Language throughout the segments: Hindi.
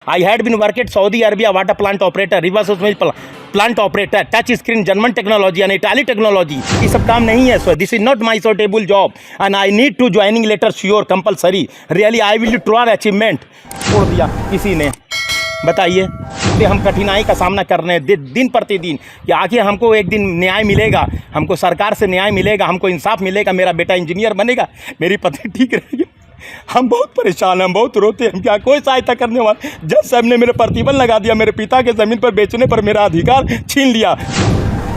I had been working at Saudi Arabia water plant operator, reverse osmosis plant operator, touch screen, German technology and Italy technology. ये सब काम नहीं है sir. This is not my suitable job and I need to joining letter sure compulsory. Really I will try achievement. छोड़ दिया किसी ने. बताइए कि हम कठिनाई का सामना कर रहे हैं दिन प्रतिदिन कि आखिर हमको एक दिन न्याय मिलेगा, हमको सरकार से न्याय मिलेगा, हमको इंसाफ मिलेगा, मेरा बेटा इंजीनियर बनेगा, मेरी पत्नी ठीक रहेगी. हम बहुत परेशान हैं, हम बहुत रोते हैं. क्या कोई सहायता करने वाला? जज साहब ने मेरे प्रतिबंध लगा दिया, मेरे पिता के ज़मीन पर बेचने पर मेरा अधिकार छीन लिया.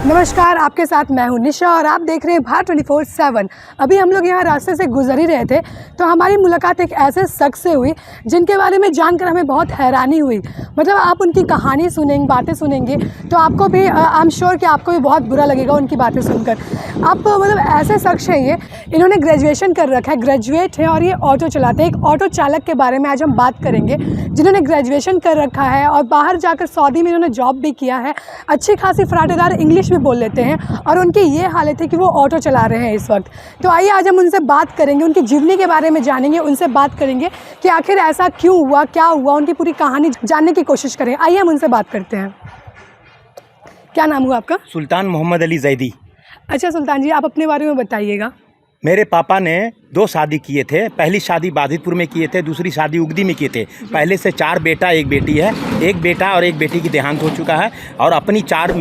नमस्कार, आपके साथ मैं हूं निशा और आप देख रहे हैं भारत 24/7. अभी हम लोग यहाँ रास्ते से गुजर ही रहे थे तो हमारी मुलाकात एक ऐसे शख्स से हुई जिनके बारे में जानकर हमें बहुत हैरानी हुई. मतलब आप उनकी कहानी सुनेंगे, बातें सुनेंगे तो आपको भी आई एम श्योर कि आपको भी बहुत बुरा लगेगा उनकी बातें सुनकर. आप मतलब ऐसे शख्स हैं ये, इन्होंने ग्रेजुएशन कर रखा है, ग्रेजुएट है और ये ऑटो चलाते हैं. एक ऑटो चालक के बारे में आज हम बात करेंगे जिन्होंने ग्रेजुएशन कर रखा है और बाहर जाकर सऊदी में इन्होंने जॉब भी किया है, अच्छी खासी फराटेदार इंग्लिश भी बोल लेते हैं और उनकी ये हालत है कि वो ऑटो चला रहे हैं इस वक्त. तो आइए आज हम उनसे बात करेंगे, उनकी जीवनी के बारे में जानेंगे, उनसे बात करेंगे कि आखिर ऐसा क्यों हुआ, क्या हुआ, उनकी पूरी कहानी जानने की कोशिश करें. आइए हम उनसे बात करते हैं. क्या नाम हुआ आपका? सुल्तान मोहम्मद अली जैदी. अच्छा सुल्तान जी, आप अपने बारे में बताइएगा. मेरे पापा ने 2 शादी किए थे. पहली शादी बाधितपुर में किए थे, दूसरी शादी उगदी में किए थे. पहले से 4 बेटा 1 बेटी है. एक बेटा और एक बेटी की देहांत हो चुका है और अपनी 4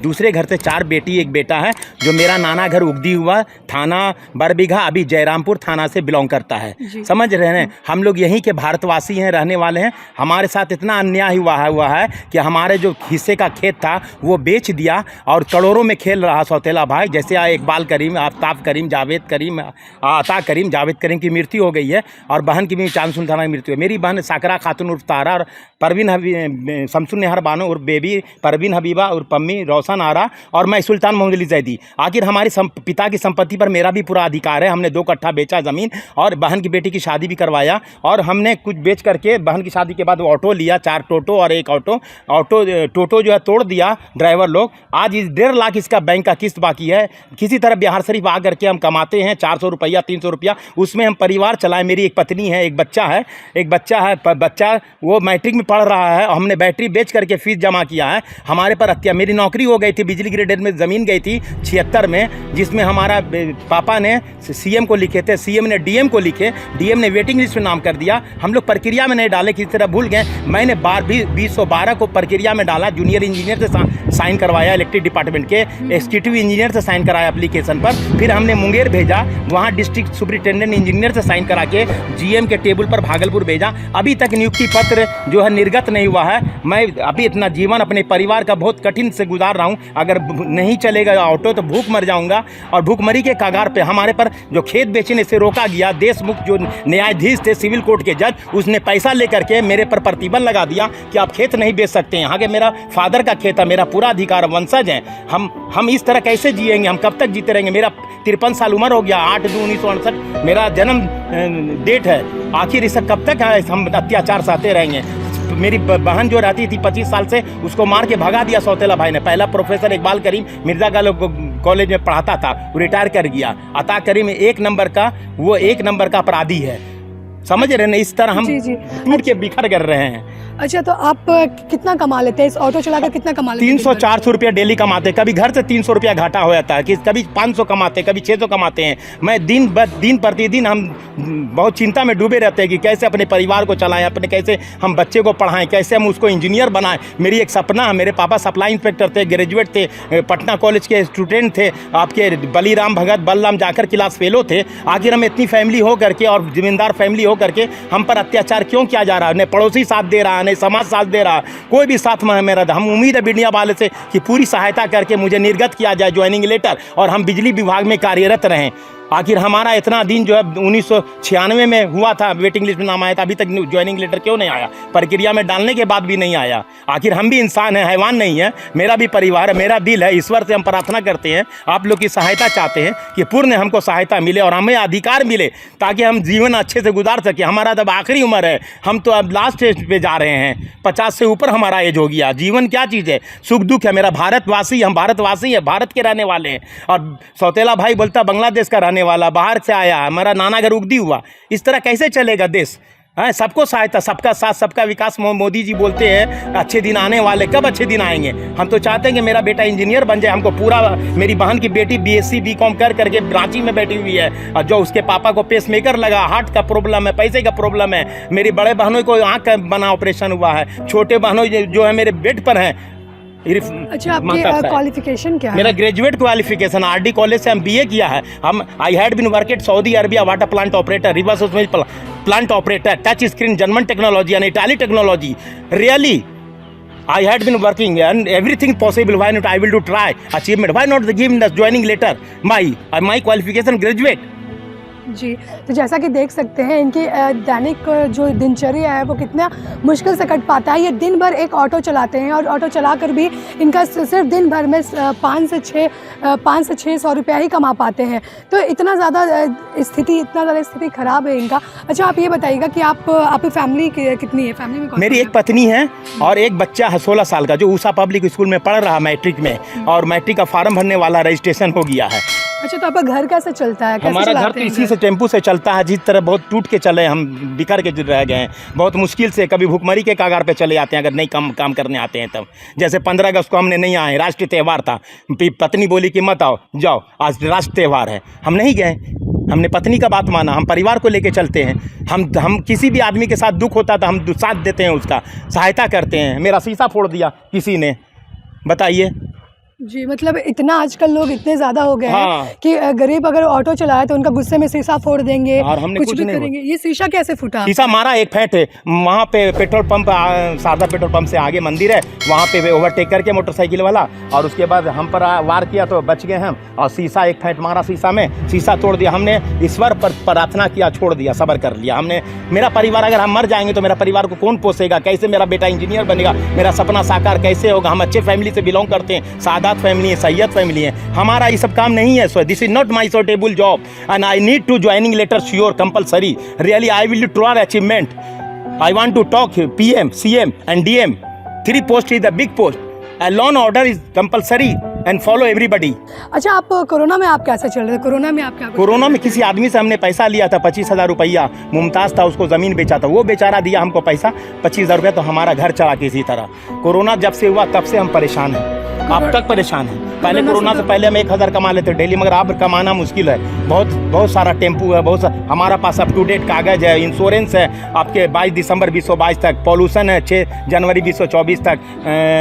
दूसरे घर से 4 बेटी 1 बेटा है. जो मेरा नाना घर उगदी हुआ थाना बरबीघा, अभी जयरामपुर थाना से बिलोंग करता है. समझ रहे हैं, हम लोग यहीं के भारतवासी हैं, रहने वाले हैं. हमारे साथ इतना अन्याय हुआ है कि हमारे जो हिस्से का खेत था वो बेच दिया और करोड़ों में खेल रहा सौतेला भाई. जैसे इकबाल करीम, आफ्ताब करीम, जावेद करीम, आता करीम, जावेद करीम की मृत्यु हो गई है और बहन की भी चांद सुल्ताना की मृत्यु है. मेरी बहन साकरा खातून उर्फ तारा और परवीन शमसुन नेहर बानो और बेबी परवीन हबीबा और पम्मी रोशन आरा और मैं सुल्तान मोहम्मद अली जैदी. आखिर हमारे पिता की संपत्ति पर मेरा भी पूरा अधिकार है. हमने 2 कट्ठा बेचा ज़मीन और बहन की बेटी की शादी भी करवाया और हमने कुछ बेच करके बहन की शादी के बाद ऑटो लिया, 4 टोटो और 1 टोटो जो है तोड़ दिया ड्राइवर लोग. आज 1.5 लाख इसका बैंक का किस्त बाकी है. किसी तरह बिहार शरीफ आ करके हम कमाते हैं 400 रुपया 300 रुपया, उसमें हम परिवार चलाएं. मेरी एक पत्नी है, एक बच्चा है. बच्चा वो मैट्रिक में पढ़ रहा है. हमने बैटरी बेच करके फीस जमा किया है. हमारे पर हत्या, मेरी नौकरी हो गई थी, बिजली ग्रेडेड में ज़मीन गई थी 76 में, जिसमें हमारा पापा ने सीएम को लिखे थे, सीएम ने डीएम को लिखे, डीएम ने वेटिंग लिस्ट में नाम कर दिया. हम लोग प्रक्रिया में नहीं डाले, किसी तरह भूल गए. मैंने 2012 को प्रक्रिया में डाला, जूनियर इंजीनियर से साइन करवाया, इलेक्ट्रिक डिपार्टमेंट के एग्जीक्यूटिव इंजीनियर से साइन कराया एप्लीकेशन पर. फिर हमने मुंगेर भेजा, वहाँ डिस्ट्रिक्ट सुपरिटेंडेंट इंजीनियर से साइन करा के जीएम के टेबल पर भागलपुर भेजा. अभी तक नियुक्ति पत्र जो है निर्गत नहीं हुआ है. मैं अभी इतना जीवन अपने परिवार का बहुत कठिन से गुजार रहा हूँ. अगर नहीं चलेगा ऑटो तो भूख मर जाऊँगा और भूखमरी के कगार पे. हमारे पर जो खेत बेचने से रोका गया, देशमुख जो न्यायाधीश थे सिविल कोर्ट के जज, उसने पैसा लेकर के मेरे पर प्रतिबंध लगा दिया कि आप खेत नहीं बेच सकते हैं. आगे मेरा फादर का खेत है, मेरा पूरा अधिकार, वंशज है. हम इस तरह कैसे जिएंगे? हम कब तक जीते रहेंगे? मेरा 53 साल उम्र हो गया. 8/2/1968 मेरा जन्म डेट है. आखिर इसे कब तक है हम अत्याचार सहते रहेंगे? मेरी बहन जो रहती थी 25 साल से, उसको मार के भगा दिया सौतेला भाई ने. पहला प्रोफेसर इकबाल करीम मिर्जा कॉलेज में पढ़ाता था, वो रिटायर कर गया. अता करीम 1 नंबर का अपराधी है. समझ रहे हैं? इस तरह हम टूट के बिखर कर रहे हैं. अच्छा, तो आप कितना कमा लेते हैं इस ऑटो चलाकर? कितना कमा लेते हैं? 300-400 रुपया डेली कमाते हैं. कभी घर से 300 रुपया घाटा हो जाता है, कि कभी 500 कमाते हैं, कभी 600 कमाते हैं. मैं दिन प्रतिदिन हम बहुत चिंता में डूबे रहते हैं कि कैसे अपने परिवार को चलाएं, अपने कैसे हम बच्चे को पढ़ाएं, कैसे हम उसको इंजीनियर बनाएं. मेरी एक सपना है. मेरे पापा सप्लाई इंस्पेक्टर थे, ग्रेजुएट थे, पटना कॉलेज के स्टूडेंट थे, आपके बलीराम भगत बलराम जाकर क्लास फेलो थे. आखिर हम इतनी फैमिली हो करके और जिम्मेदार फैमिली हो करके हम पर अत्याचार क्यों किया जा रहा है? न पड़ोसी साथ दे रहा है, न समाज साथ दे रहा, कोई भी साथ में मेरा. हम उम्मीद है मीडिया वाले से कि पूरी सहायता करके मुझे निर्गत किया जाए ज्वाइनिंग लेटर और हम बिजली विभाग में कार्यरत रहें. आखिर हमारा इतना दिन जो है 1996 में हुआ था, वेटिंग लिस्ट में नाम आया था, अभी तक ज्वाइनिंग लेटर क्यों नहीं आया? प्रक्रिया में डालने के बाद भी नहीं आया. आखिर हम भी इंसान हैं, हैवान नहीं है. मेरा भी परिवार है, मेरा दिल है. ईश्वर से हम प्रार्थना करते हैं, आप लोग की सहायता चाहते हैं कि पूर्ण हमको सहायता मिले और हमें अधिकार मिले ताकि हम जीवन अच्छे से गुजार सकें. हमारा तब आखिरी उम्र है, हम तो अब लास्ट स्टेज पे जा रहे हैं. 50 से ऊपर हमारा एज हो गया. जीवन क्या चीज़ है? सुख दुख है. मेरा भारतवासी, हम भारतवासी हैं, भारत के रहने वाले हैं. और सौतेला भाई बोलता बांग्लादेश का रहने वाला, बाहर से आया, हमारा नाना घर उगदी हुआ. इस तरह कैसे चलेगा देश? है, सबको सहायता, सबका साथ सबका विकास। मोदी जी बोलते हैं अच्छे दिन आने वाले, कब अच्छे दिन आएंगे? हम तो चाहते हैं कि मेरा बेटा इंजीनियर बन जाए। हमको पूरा, मेरी बहन की बेटी BSc BCom करके रांची में बैठी हुई है, और जो उसके पापा को पेसमेकर लगा, हार्ट का प्रॉब्लम है, पैसे का प्रॉब्लम है। मेरी बड़े बहनों को आँख का बना ऑपरेशन हुआ है, छोटे बहनों जो है मेरे बेड पर हैं। अच्छा, आपकी क्वालिफिकेशन क्या है? मेरा ग्रेजुएट क्वालिफिकेशन RD कॉलेज से हम BA किया है। I had been worked Saudi Arabia water plant operator, reverse osmosis plant operator, touch screen German technology and Italy technology. Really I had been working and everything possible. Why not? I will do try achievement. Why not give the joining letter? My qualification graduate. जी, तो जैसा कि देख सकते हैं इनकी दैनिक जो दिनचर्या है वो कितना मुश्किल से कट पाता है। ये दिन भर एक ऑटो चलाते हैं और ऑटो चलाकर भी इनका सिर्फ दिन भर में 5 से 600 रुपया ही कमा पाते हैं। तो इतना ज़्यादा स्थिति ख़राब है इनका। अच्छा, आप ये बताइएगा कि आपकी फैमिली कितनी है? फैमिली में मेरी एक पत्नी है और एक बच्चा है 16 साल का, जो ऊषा पब्लिक स्कूल में पढ़ रहा मैट्रिक में, और मैट्रिक का फॉर्म भरने वाला रजिस्ट्रेशन हो गया है। अच्छा, तो आपका घर कैसे चलता है? हमारा घर तो इसी से टेम्पू से चलता है। जिस तरह बहुत टूट के चले, हम बिखर के रह गए हैं बहुत मुश्किल से। कभी भूखमरी के कागार पे चले आते हैं अगर नहीं काम करने आते हैं तब। जैसे 15 अगस्त को हमने नहीं आए, राष्ट्रीय त्यौहार था, पत्नी बोली कि मत आओ, जाओ आज राष्ट्रीय त्यौहार है, हम नहीं गए। हमने पत्नी का बात माना, हम परिवार को लेके चलते हैं। हम किसी भी आदमी के साथ दुख होता तो हम साथ देते हैं, उसका सहायता करते हैं। मेरा शीशा फोड़ दिया किसी ने, बताइए जी। मतलब इतना आजकल लोग इतने ज़्यादा हो गए हाँ। हैं कि गरीब अगर ऑटो चलाए तो उनका गुस्से में शीशा फोड़ देंगे और हमने कुछ भी करेंगे। ये शीशा कैसे फूटा? शीशा मारा एक फैट है वहाँ पे petrol pump, Sharda petrol pump से आगे मंदिर है, वहाँ पे ओवरटेक करके मोटरसाइकिल वाला, और उसके बाद हम पर वार किया तो बच गए हम, और शीशा एक फैट मारा शीशा में, शीशा तोड़ दिया। हमने ईश्वर पर प्रार्थना किया, छोड़ दिया, सब्र कर लिया हमने। मेरा परिवार, अगर हम मर जाएंगे तो मेरा परिवार को कौन पोसेगा? कैसे मेरा बेटा इंजीनियर बनेगा? मेरा सपना साकार कैसे होगा? हम अच्छे फैमिली से बिलोंग करते हैं, सादात फैमिली है, सैयद फैमिली है। हमारा ये सब काम नहीं है। So this is not my suitable job and I need to joining letter sure compulsory. Really I will do achievement. I want to talk PM, CM and DM. 3 post is the big post. A loan order is compulsory and follow everybody. अच्छा, आप कोरोना में आप कैसे चल रहे थे? कोरोना में आप क्या? कोरोना में किसी आदमी से हमने पैसा लिया था 25,000 रुपया। मुमताज़ था, उसको ज़मीन बेचा था, वो बेचारा दिया हमको पैसा 25,000 रुपया, तो हमारा घर चला किसी तरह। कोरोना जब से हुआ तब से हम परेशान हैं, अब तक परेशान हैं। पहले कोरोना से पहले हम 1,000 कमा लेते डेली, मगर अब कमाना मुश्किल है। बहुत सारा टेम्पू है, हमारा पास अप टू डेट कागज़ है, इंश्योरेंस है आपके 22 दिसंबर 2022 तक, पॉल्यूशन है 6 जनवरी 2024 तक,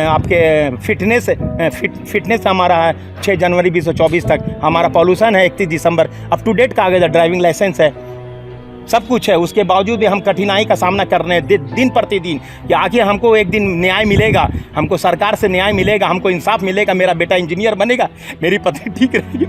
आपके फिटनेस हमारा है 6 जनवरी 2024 तक, हमारा पॉल्यूशन है 31 दिसंबर, अप टू डेट कागज़ है, ड्राइविंग लाइसेंस है, सब कुछ है। उसके बावजूद भी हम कठिनाई का सामना कर रहे हैं दिन प्रतिदिन कि आखिर हमको एक दिन न्याय मिलेगा, हमको सरकार से न्याय मिलेगा, हमको इंसाफ मिलेगा, मेरा बेटा इंजीनियर बनेगा, मेरी पत्नी ठीक रहेगी।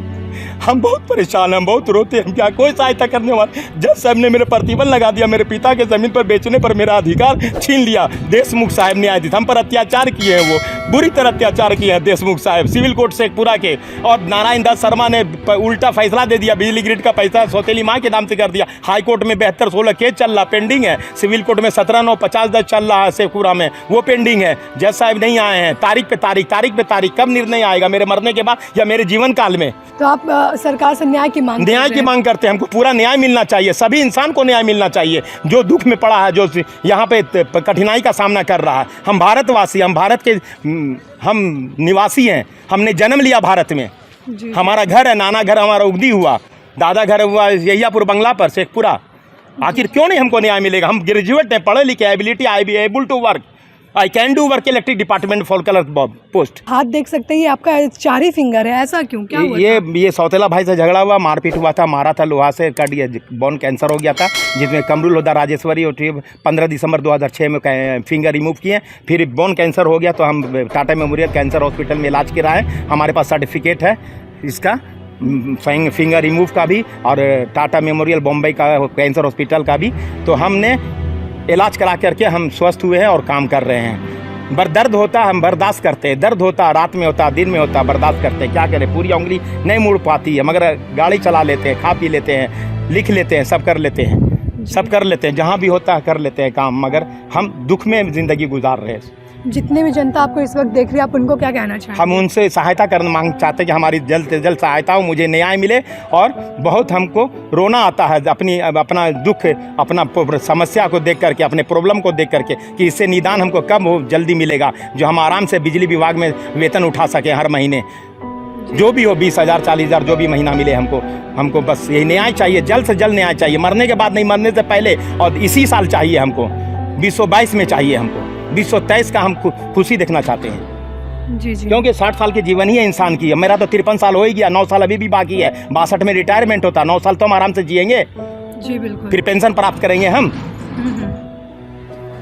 हम बहुत परेशान हैं, हम बहुत रोते हैं, क्या कोई सहायता करने वाला? जज साहब ने मेरे प्रतिबंध लगा दिया, मेरे पिता के ज़मीन पर बेचने पर मेरा अधिकार छीन लिया। देशमुख साहब न्यायाधीश हम पर अत्याचार किए हैं, वो बुरी तरह अत्याचार किए हैं देशमुख साहब, सिविल कोर्ट शेखपुरा के। और नारायण दास शर्मा ने उल्टा फैसला दे दिया, बिजली ग्रिड का पैसा सौतेली माँ के नाम से कर दिया। हाई कोर्ट में 72-16 केस चल रहा, पेंडिंग है। सिविल कोर्ट में 17-9-50 चल रहा है शेखपुरा में, वो पेंडिंग है। जज साहब नहीं आए हैं, तारीख पे तारीख, कब निर्णय आएगा? मेरे मरने के बाद या मेरे जीवन काल में? तो आप सरकार से न्याय की मांग करते हैं। हमको पूरा न्याय मिलना चाहिए, सभी इंसान को न्याय मिलना चाहिए जो दुख में पड़ा है, जो यहाँ पे कठिनाई का सामना कर रहा है। हम भारतवासी, हम भारत के हम निवासी हैं, हमने जन्म लिया भारत में। हमारा घर है, नाना घर हमारा उगदी हुआ, दादा घर हुआ यहियापुर बंगला पर शेखपुरा। आखिर क्यों नहीं हमको न्याय मिलेगा? हम ग्रेजुएट हैं, पढ़े लिखे, ability, I be able to work, I can do work electric department for colour post. हाथ देख सकते हैं, ये आपका 4 ही फिंगर है, ऐसा क्यों? क्या हुआ? ये सौतेला भाई से झगड़ा हुआ, मारपीट हुआ था, मारा था लोहा से, कट गया, बोन कैंसर हो गया था, जिसमें कमरुल होदा राजेश्वरी और 15 दिसंबर 2006 में फिंगर रिमूव किए। फिर बोन कैंसर हो गया तो हम टाटा मेमोरियल कैंसर हॉस्पिटल में इलाज कराए। हमारे पास सर्टिफिकेट है इसका, फिंगर रिमूव का भी, और टाटा मेमोरियल बॉम्बे का कैंसर हॉस्पिटल का भी। तो हमने इलाज करा करके हम स्वस्थ हुए हैं और काम कर रहे हैं। दर्द होता हम बर्दाश्त करते हैं, दर्द होता रात में होता, दिन में होता, बर्दाश्त करते हैं। क्या करें, पूरी उंगली नहीं मुड़ पाती है, मगर गाड़ी चला लेते हैं, खा पी लेते हैं, लिख लेते हैं, सब कर लेते हैं। सब कर लेते हैं, जहाँ भी होता है कर लेते हैं काम, मगर हम दुख में ज़िंदगी गुजार रहे हैं। जितने भी जनता आपको इस वक्त देख रही है, आप उनको क्या कहना चाहेंगे? हम उनसे सहायता करना चाहते हैं कि हमारी जल्द से जल्द सहायता हो, मुझे न्याय मिले। और बहुत हमको रोना आता है अपना दुख, अपना समस्या को देख करके, अपने प्रॉब्लम को देख करके, कि इससे निदान हमको कब हो जल्दी मिलेगा, जो हम आराम से बिजली विभाग में वेतन उठा सकें हर महीने, जो भी हो 20,000 40,000 जो भी महीना मिले हमको बस ये न्याय चाहिए, जल्द से जल्द न्याय चाहिए। मरने के बाद नहीं, मरने से पहले, और इसी साल चाहिए हमको, 2022 में चाहिए हमको। 2023 का हम खुशी देखना चाहते हैं। जी जी। क्योंकि 60 साल की जीवन ही है इंसान की। मेरा तो 53 साल हो ही गया, 9 साल अभी भी बाकी है। 62 में रिटायरमेंट होता, 9 साल तो हम आराम से जिएंगे। जी बिल्कुल। फिर पेंशन प्राप्त करेंगे हम।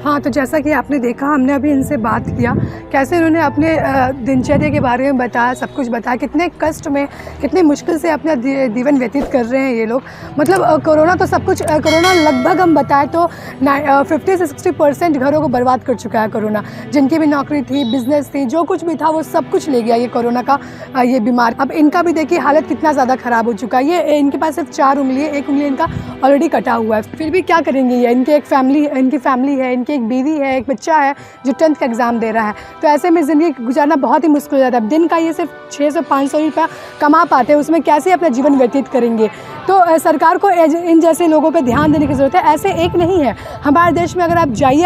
हाँ, तो जैसा कि आपने देखा, हमने अभी इनसे बात किया, कैसे उन्होंने अपने दिनचर्या के बारे में बताया, सब कुछ बताया, कितने कष्ट में, कितनी मुश्किल से अपना जीवन व्यतीत कर रहे हैं ये लोग। मतलब कोरोना तो सब कुछ, कोरोना लगभग हम बताएं तो 50 से 60% घरों को बर्बाद कर चुका है कोरोना। जिनकी भी नौकरी थी, बिजनेस थी, जो कुछ भी था, वो सब कुछ ले गया ये कोरोना का ये बीमार। अब इनका भी देखिए हालत कितना ज़्यादा ख़राब हो चुका है। ये इनके पास सिर्फ 4 उंगली है, 1 उंगली इनका ऑलरेडी कटा हुआ है, फिर भी क्या करेंगे ये। इनकी फैमिली है, इनकी एक बीवी है, एक बच्चा है जो 10th का एग्ज़ाम दे रहा है। तो ऐसे में ज़िंदगी गुजारना बहुत ही मुश्किल हो जाता है। दिन का ये सिर्फ 600-500 रुपया कमा पाते हैं, उसमें कैसे अपना जीवन व्यतीत करेंगे। तो सरकार को इन जैसे लोगों पे ध्यान देने की ज़रूरत है। ऐसे एक नहीं है हमारे देश में, अगर आप जाइए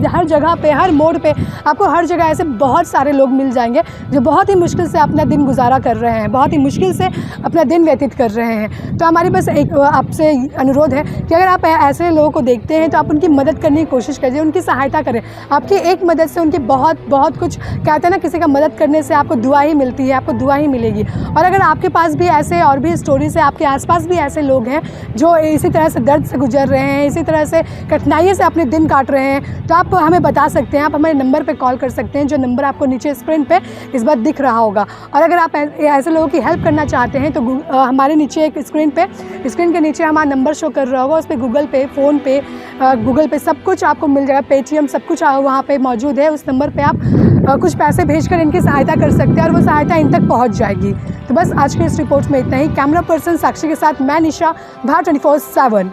हर जगह पे, हर मोड़ पे आपको हर जगह ऐसे बहुत सारे लोग मिल जाएंगे जो बहुत ही मुश्किल से अपना दिन गुजारा कर रहे हैं, बहुत ही मुश्किल से अपना दिन व्यतीत कर रहे हैं। तो हमारी बस एक आपसे अनुरोध है कि अगर आप ऐसे लोगों को देखते हैं तो आप उनकी मदद करने की कोशिश करिए, उनकी सहायता करें। आपकी एक मदद से उनकी बहुत कुछ, कहते हैं ना, किसी का मदद करने से आपको दुआ ही मिलती है, आपको दुआ ही मिलेगी। और अगर आपके पास भी ऐसे और भी स्टोरीज है, आपके आसपास भी ऐसे लोग हैं जो इसी तरह से दर्द से गुजर रहे हैं, इसी तरह से कठिनाइयों से अपने दिन काट रहे हैं, तो आप हमें बता सकते हैं। आप हमारे नंबर पे कॉल कर सकते हैं, जो नंबर आपको नीचे स्क्रीन पे इस बार दिख रहा होगा। और अगर आप ऐसे लोगों की हेल्प करना चाहते हैं तो हमारे नीचे एक स्क्रीन के नीचे हमारा नंबर शो कर रहा होगा, उस पर गूगल पे, फ़ोन पे, गूगल पे सब कुछ आपको मिल जाएगा, पेटीएम सब कुछ वहाँ पे मौजूद है। उस नंबर पे आप कुछ पैसे भेजकर इनकी सहायता कर सकते हैं और वो सहायता इन तक पहुँच जाएगी। तो बस आज के इस रिपोर्ट में इतना ही। कैमरा पर्सन साक्षी के साथ मैं निशा, भारत 24/7।